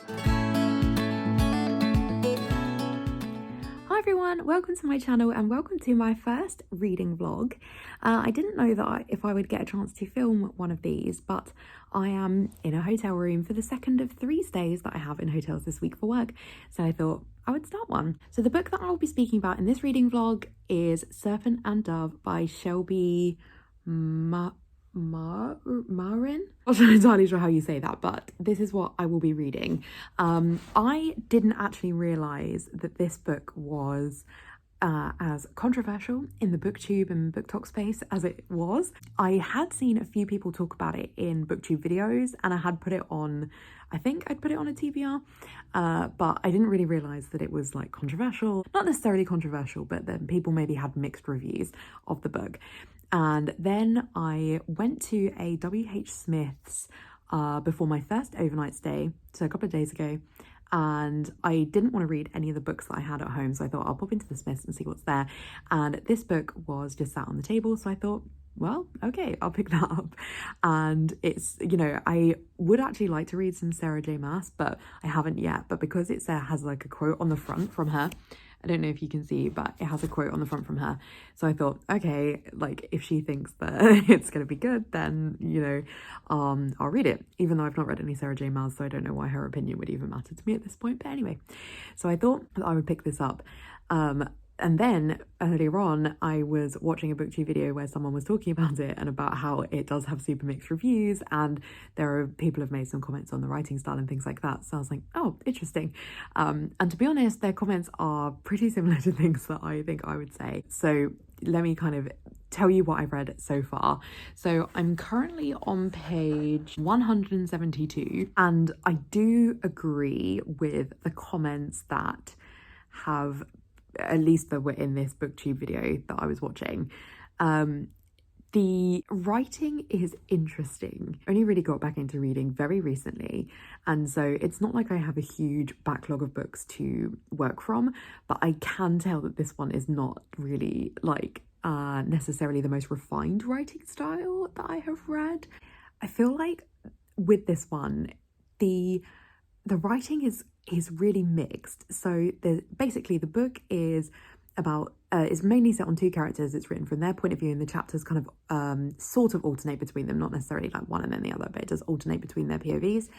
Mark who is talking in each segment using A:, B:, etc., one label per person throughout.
A: Hi everyone, welcome to my channel and welcome to my first reading vlog. I didn't know that if I would get a chance to film one of these, but I am in a hotel room for the second of 3 stays that I have in hotels this week for work, so I thought I would start one. So the book that I will be speaking about in this reading vlog is Serpent and Dove by Shelby Marin? I'm not entirely sure how you say that, but this is what I will be reading. I didn't actually realise that this book was as controversial in the booktube and booktalk space as it was. I had seen a few people talk about it in booktube videos, and I had put it on, I think I'd put it on a TBR, but I didn't really realise that it was like controversial. Not necessarily controversial, but then people maybe had mixed reviews of the book. And then I went to a WH Smith's before my first overnight stay, so a couple of days ago, and I didn't want to read any of the books that I had at home, so I thought I'll pop into the Smiths and see what's there. And this book was just sat on the table, so I thought, well, okay, I'll pick that up. And it's, you know, I would actually like to read some Sarah J Maas, but I haven't yet. But because it has like a quote on the front from her, I don't know if you can see, but it has a quote on the front from her. So I thought, okay, like if she thinks that it's going to be good, then, you know, I'll read it, even though I've not read any Sarah J Maas, so I don't know why her opinion would even matter to me at this point. But anyway, so I thought that I would pick this up. And then earlier on, I was watching a booktube video where someone was talking about it and about how it does have super mixed reviews, and there are people have made some comments on the writing style and things like that. So I was like, oh, interesting. And to be honest, their comments are pretty similar to things that I think I would say. So let me kind of tell you what I've read so far. So I'm currently on page 172, and I do agree with the comments that have, at least that were in this booktube video that I was watching. The writing is interesting. I only really got back into reading very recently, and so it's not like I have a huge backlog of books to work from, but I can tell that this one is not really like necessarily the most refined writing style that I have read. I feel like with this one, the writing is really mixed. So basically the book is about is mainly set on two characters. It's written from their point of view, and the chapters kind of sort of alternate between them, not necessarily like one and then the other, but it does alternate between their POVs.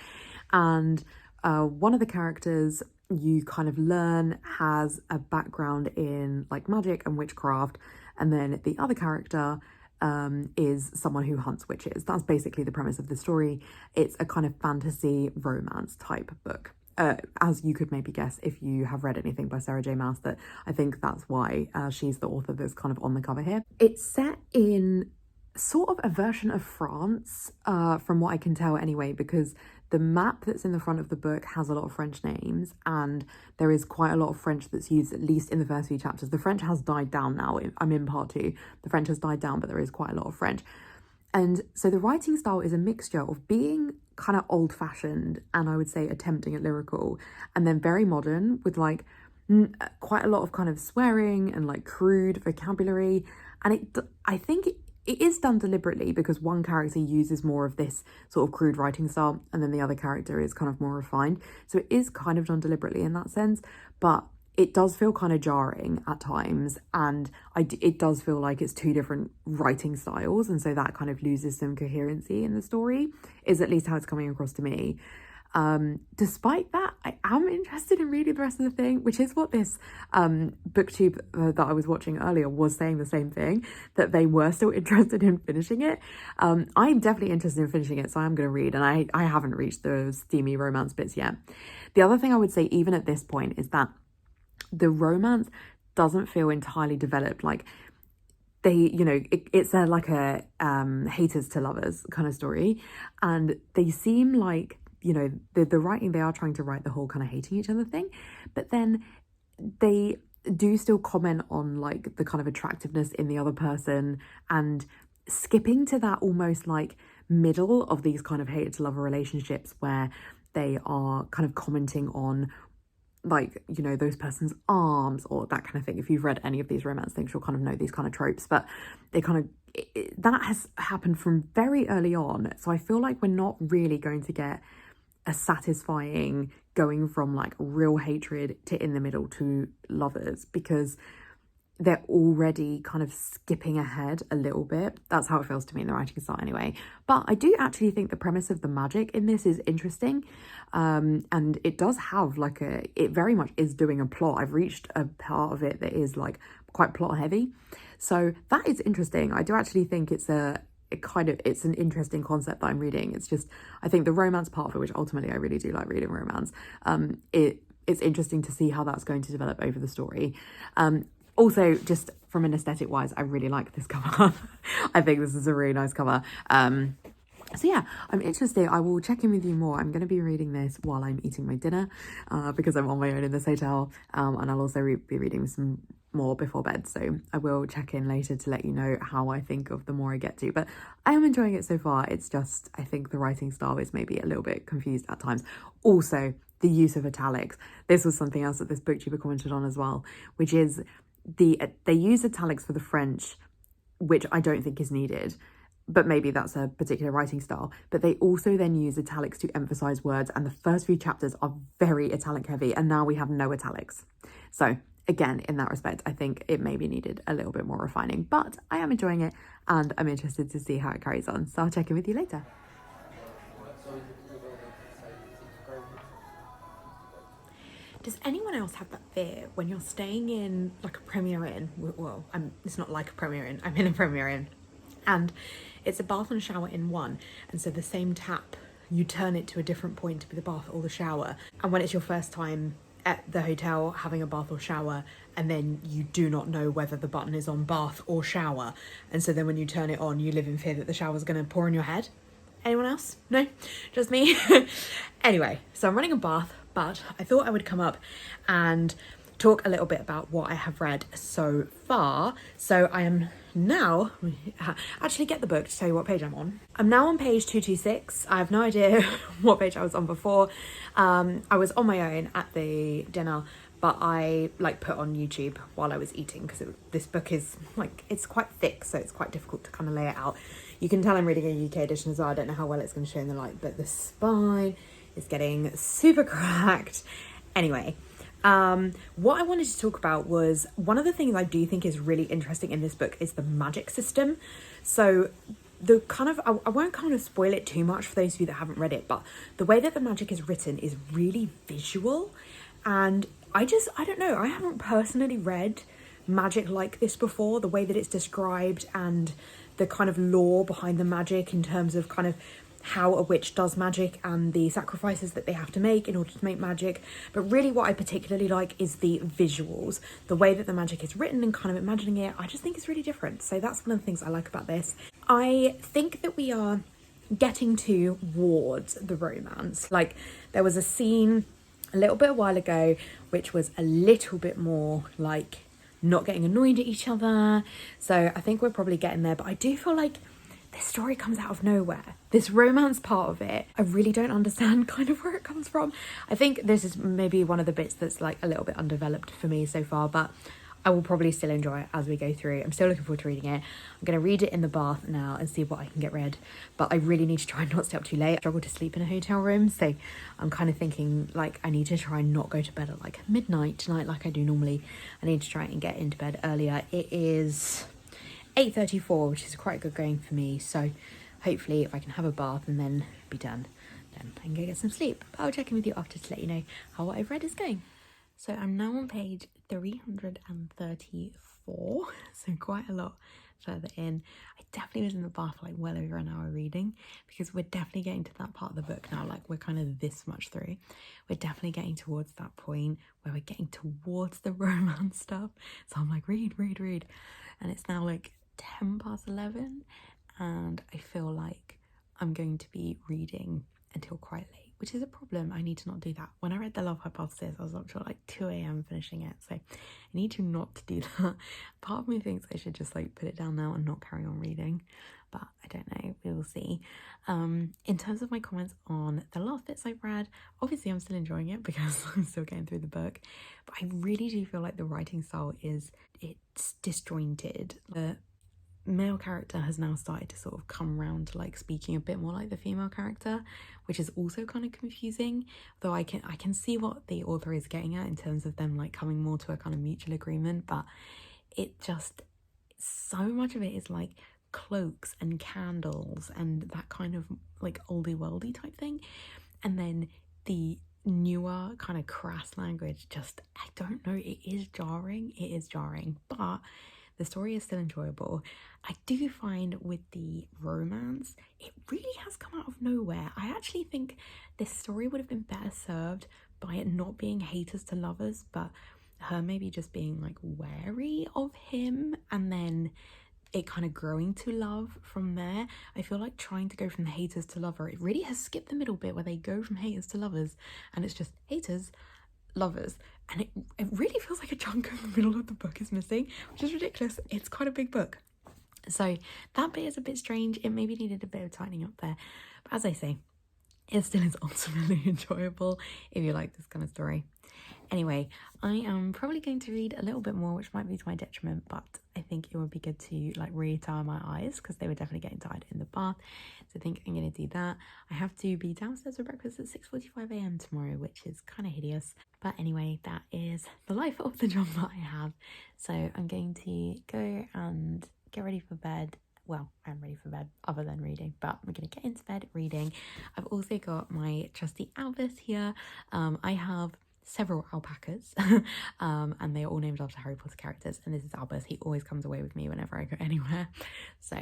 A: And one of the characters, you kind of learn, has a background in like magic and witchcraft, and then the other character is someone who hunts witches. That's basically the premise of the story. It's a kind of fantasy romance type book. As you could maybe guess if you have read anything by Sarah J Maas, that I think that's why she's the author that's kind of on the cover here. It's set in sort of a version of France, from what I can tell anyway, because the map that's in the front of the book has a lot of French names, and there is quite a lot of French that's used, at least in the first few chapters. The French has died down now. I'm in part 2. The French has died down, but there is quite a lot of French. And so the writing style is a mixture of being kind of old-fashioned and I would say attempting at lyrical, and then very modern with like quite a lot of kind of swearing and like crude vocabulary. And I think it is done deliberately, because one character uses more of this sort of crude writing style and then the other character is kind of more refined. So it is kind of done deliberately in that sense, but it does feel kind of jarring at times, and it does feel like it's two different writing styles, and so that kind of loses some coherency in the story, is at least how it's coming across to me. Despite that, I am interested in reading the rest of the thing, which is what this booktube that I was watching earlier was saying the same thing, that they were still interested in finishing it. I'm definitely interested in finishing it, so I'm going to read, and I haven't reached the steamy romance bits yet. The other thing I would say, even at this point, is that the romance doesn't feel entirely developed. Like they, you know, it's like a haters to lovers kind of story, and they seem like, you know, the writing, they are trying to write the whole kind of hating each other thing, but then they do still comment on like the kind of attractiveness in the other person, and skipping to that almost like middle of these kind of hater to lover relationships where they are kind of commenting on, like, you know, those person's arms or that kind of thing. If you've read any of these romance things, you'll kind of know these kind of tropes, but they kind of, that has happened from very early on. So I feel like we're not really going to get a satisfying going from like real hatred to in the middle to lovers, because they're already kind of skipping ahead a little bit. That's how it feels to me in the writing style anyway. But I do actually think the premise of the magic in this is interesting. And it does have like it very much is doing a plot. I've reached a part of it that is like quite plot heavy. So that is interesting. I do actually think it's an interesting concept that I'm reading. It's just, I think the romance part of it, which ultimately I really do like reading romance, it's interesting to see how that's going to develop over the story. Also, just from an aesthetic wise, I really like this cover. I think this is a really nice cover. So yeah, I'm interested. I will check in with you more. I'm going to be reading this while I'm eating my dinner, because I'm on my own in this hotel. And I'll also be reading some more before bed. So I will check in later to let you know how I think of the more I get to. But I am enjoying it so far. It's just, I think the writing style is maybe a little bit confused at times. Also, the use of italics. This was something else that this booktuber commented on as well, which is they use italics for the French, which I don't think is needed, but maybe that's a particular writing style. But they also then use italics to emphasize words, and the first few chapters are very italic heavy, and now we have no italics. So again, in that respect, I think it maybe needed a little bit more refining, but I am enjoying it and I'm interested to see how it carries on. So I'll check in with you later. Does anyone else have that fear when you're staying in like a Premier Inn? Well, it's not like a Premier Inn, I'm in a Premier Inn. And it's a bath and a shower in one. And so the same tap, you turn it to a different point to be the bath or the shower. And when it's your first time at the hotel having a bath or shower, and then you do not know whether the button is on bath or shower. And so then when you turn it on, you live in fear that the shower's gonna pour on your head. Anyone else? No? Just me? Anyway, so I'm running a bath, but I thought I would come up and talk a little bit about what I have read so far. So I am now, actually get the book to tell you what page I'm on. I'm now on page 226. I have no idea what page I was on before. I was on my own at the dinner, but I like put on YouTube while I was eating, because this book is like, it's quite thick, so it's quite difficult to kind of lay it out. You can tell I'm reading a UK edition as well. I don't know how well it's going to show in the light, but the spine is getting super cracked. Anyway, what I wanted to talk about was one of the things I do think is really interesting in this book is the magic system. So the kind of, I won't kind of spoil it too much for those of you that haven't read it, but the way that the magic is written is really visual. And I don't know, I haven't personally read magic like this before, the way that it's described and the kind of lore behind the magic in terms of kind of how a witch does magic and the sacrifices that they have to make in order to make magic. But really what I particularly like is the visuals, the way that the magic is written and kind of imagining it. I just think it's really different. So that's one of the things I like about this. I think that we are getting towards the romance. Like there was a scene a little bit a while ago which was a little bit more like not getting annoyed at each other. So I think we're probably getting there, but I do feel like this story comes out of nowhere. This romance part of it, I really don't understand kind of where it comes from. I think this is maybe one of the bits that's like a little bit undeveloped for me so far, but I will probably still enjoy it as we go through. I'm still looking forward to reading it. I'm going to read it in the bath now and see what I can get read. But I really need to try and not stay up too late. I struggle to sleep in a hotel room, so I'm kind of thinking like I need to try and not go to bed at like midnight tonight like I do normally. I need to try and get into bed earlier. It is 8:34, which is quite good going for me. So hopefully if I can have a bath and then be done, then I can go get some sleep. But I'll check in with you after to let you know how what I've read is going. So I'm now on page 334, so quite a lot further in. I definitely was in the bath for like well over an hour reading, because we're definitely getting to that part of the book now. Like we're kind of this much through. We're definitely getting towards that point where we're getting towards the romance stuff. So I'm like, read. And it's now like 11:10, and I feel like I'm going to be reading until quite late, which is a problem. I need to not do that. When I read The Love Hypothesis, I was up till like 2 a.m. finishing it, so I need to not do that. Part of me thinks I should just like put it down now and not carry on reading, but I don't know, we will see. In terms of my comments on the last bits I've read, obviously I'm still enjoying it because I'm still getting through the book, but I really do feel like the writing style it's disjointed. male character has now started to sort of come around to like speaking a bit more like the female character, which is also kind of confusing, though I can see what the author is getting at in terms of them like coming more to a kind of mutual agreement. But it just, so much of it is like cloaks and candles and that kind of like oldie worldy type thing, and then the newer kind of crass language, just, I don't know, it is jarring, but the story is still enjoyable. I do find with the romance, it really has come out of nowhere. I actually think this story would have been better served by it not being haters to lovers, but her maybe just being like wary of him, and then it kind of growing to love from there. I feel like trying to go from the haters to lover, it really has skipped the middle bit where they go from haters to lovers, and it's just haters, lovers, and it really feels like a chunk of the middle of the book is missing, which is ridiculous. It's quite a big book, so that bit is a bit strange. It maybe needed a bit of tightening up there, but as I say, it still is ultimately enjoyable if you like this kind of story. Anyway, I am probably going to read a little bit more, which might be to my detriment, but I think it would be good to like retire my eyes because they were definitely getting tired in the bath. So I think I'm going to do that. I have to be downstairs for breakfast at 6:45 a.m. tomorrow, which is kind of hideous. But anyway, that is the life of the job that I have. So I'm going to go and get ready for bed. Well, I'm ready for bed other than reading, but we're going to get into bed reading. I've also got my trusty Albus here. I have several alpacas and they are all named after Harry Potter characters, and this is Albus. He always comes away with me whenever I go anywhere, so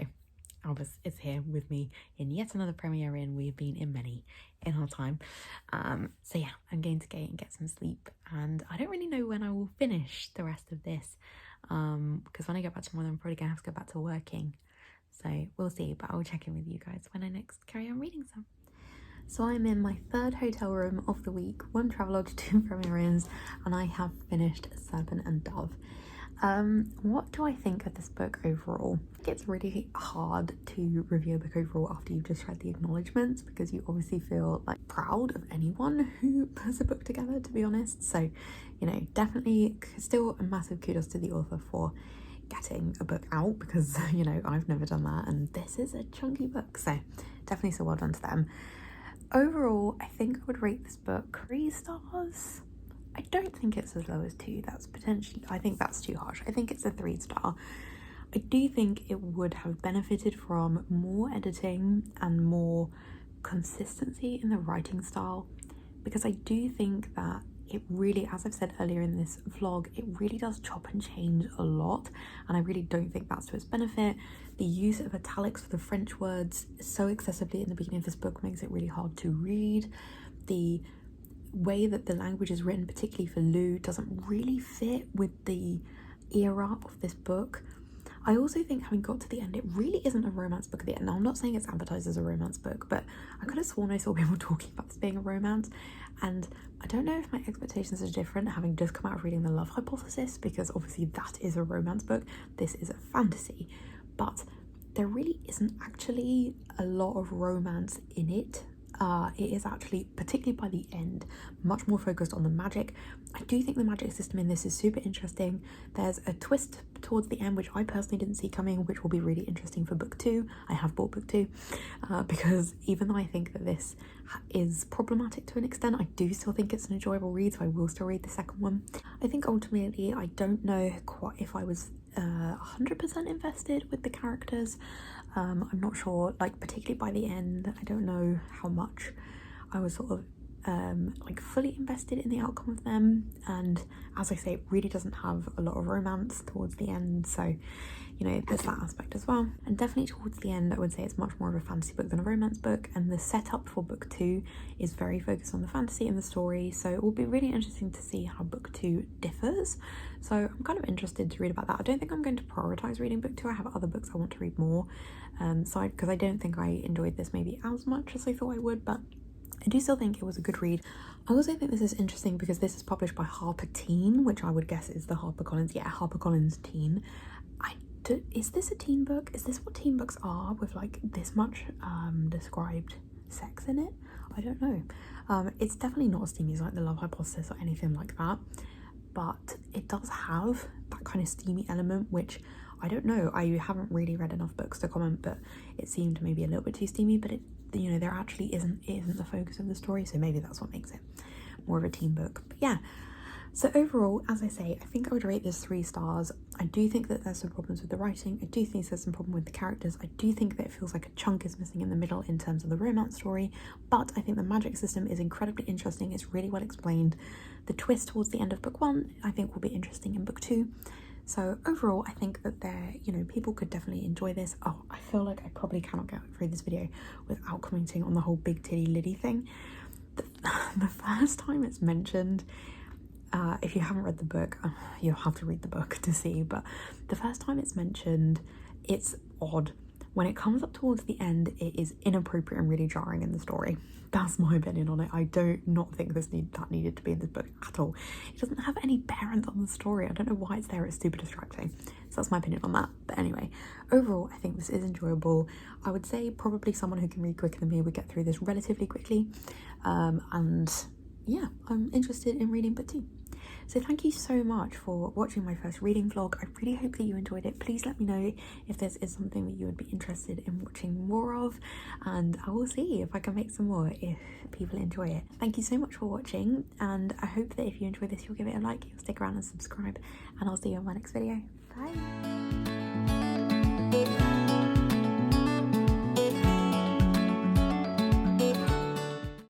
A: Albus is here with me in yet another premiere in. We've been in many in our time, so yeah, I'm going to go and get some sleep, and I don't really know when I will finish the rest of this, because when I get back tomorrow I'm probably gonna have to go back to working, so we'll see, but I'll check in with you guys when I next carry on reading some. So I'm in my third hotel room of the week, 1 Travelodge, 2 Premier Inns, and I have finished Serpent and Dove. What do I think of this book overall? I think it's really hard to review a book overall after you've just read the acknowledgements, because you obviously feel like proud of anyone who puts a book together, to be honest. So, you know, definitely still a massive kudos to the author for getting a book out, because, you know, I've never done that, and this is a chunky book, so definitely so well done to them. Overall, I think I would rate this book 3 stars. I don't think it's as low as 2. That's potentially, I think that's too harsh. I think it's a 3 star. I do think it would have benefited from more editing and more consistency in the writing style, because I do think that it really, as I've said earlier in this vlog, it really does chop and change a lot, and I really don't think that's to its benefit. The use of italics for the French words so excessively in the beginning of this book makes it really hard to read. The way that the language is written, particularly for Lou, doesn't really fit with the era of this book. I also think, having got to the end, it really isn't a romance book at the end. Now, I'm not saying it's advertised as a romance book, but I could have sworn I saw people talking about this being a romance, and I don't know if my expectations are different having just come out of reading The Love Hypothesis, because obviously that is a romance book. This is a fantasy, but there really isn't actually a lot of romance in it. It is actually, particularly by the end, much more focused on the magic. I do think the magic system in this is super interesting. There's a twist towards the end which I personally didn't see coming, which will be really interesting for book 2. I have bought book 2 because even though I think that this is problematic to an extent, I do still think it's an enjoyable read, so I will still read the second one. I think ultimately I don't know quite if I was 100% invested with the characters. I'm not sure, like particularly by the end, I don't know how much I was sort of like fully invested in the outcome of them, and as I say, it really doesn't have a lot of romance towards the end, so you know, there's that aspect as well. And definitely towards the end, I would say it's much more of a fantasy book than a romance book, and the setup for book 2 is very focused on the fantasy and the story, so it will be really interesting to see how book 2 differs. So I'm kind of interested to read about that. I don't think I'm going to prioritize reading book 2. I have other books I want to read more, because I don't think I enjoyed this maybe as much as I thought I would, but I do still think it was a good read. I also think this is interesting because this is published by Harper Teen, which I would guess is the HarperCollins, yeah, HarperCollins Teen. Is this a teen book? Is this what teen books are, with like this much described sex in it? I don't know. It's definitely not as steamy as like The Love Hypothesis or anything like that, but it does have that kind of steamy element, which
B: I don't know, I haven't really read enough books to comment, but it seemed maybe a little bit too steamy, but it, you know, there actually isn't the focus of the story, so maybe that's what makes it more of a teen book. But yeah, so overall, as I say, I think I would rate this 3 stars. I do think that there's some problems with the writing. I do think there's some problem with the characters. I do think that it feels like a chunk is missing in the middle in terms of the romance story, but I think the magic system is incredibly interesting. It's really well explained. The twist towards the end of book 1 I think will be interesting in book 2. So overall, I think that you know, people could definitely enjoy this. Oh, I feel like I probably cannot get through this video without commenting on the whole big titty Liddy thing. The first time it's mentioned, if you haven't read the book, you'll have to read the book to see, but the first time it's mentioned, it's odd. When it comes up towards the end, it is inappropriate and really jarring in the story. That's my opinion on it. I do not think that needed to be in this book at all. It doesn't have any bearing on the story. I don't know why it's there. It's super distracting. So that's my opinion on that. But anyway, overall, I think this is enjoyable. I would say probably someone who can read quicker than me would get through this relatively quickly. And yeah, I'm interested in reading book 2. So thank you so much for watching my first reading vlog. I really hope that you enjoyed it. Please let me know if this is something that you would be interested in watching more of, and I will see if I can make some more if people enjoy it. Thank you so much for watching, and I hope that if you enjoy this, you'll give it a like, you'll stick around and subscribe, and I'll see you on my next video. Bye!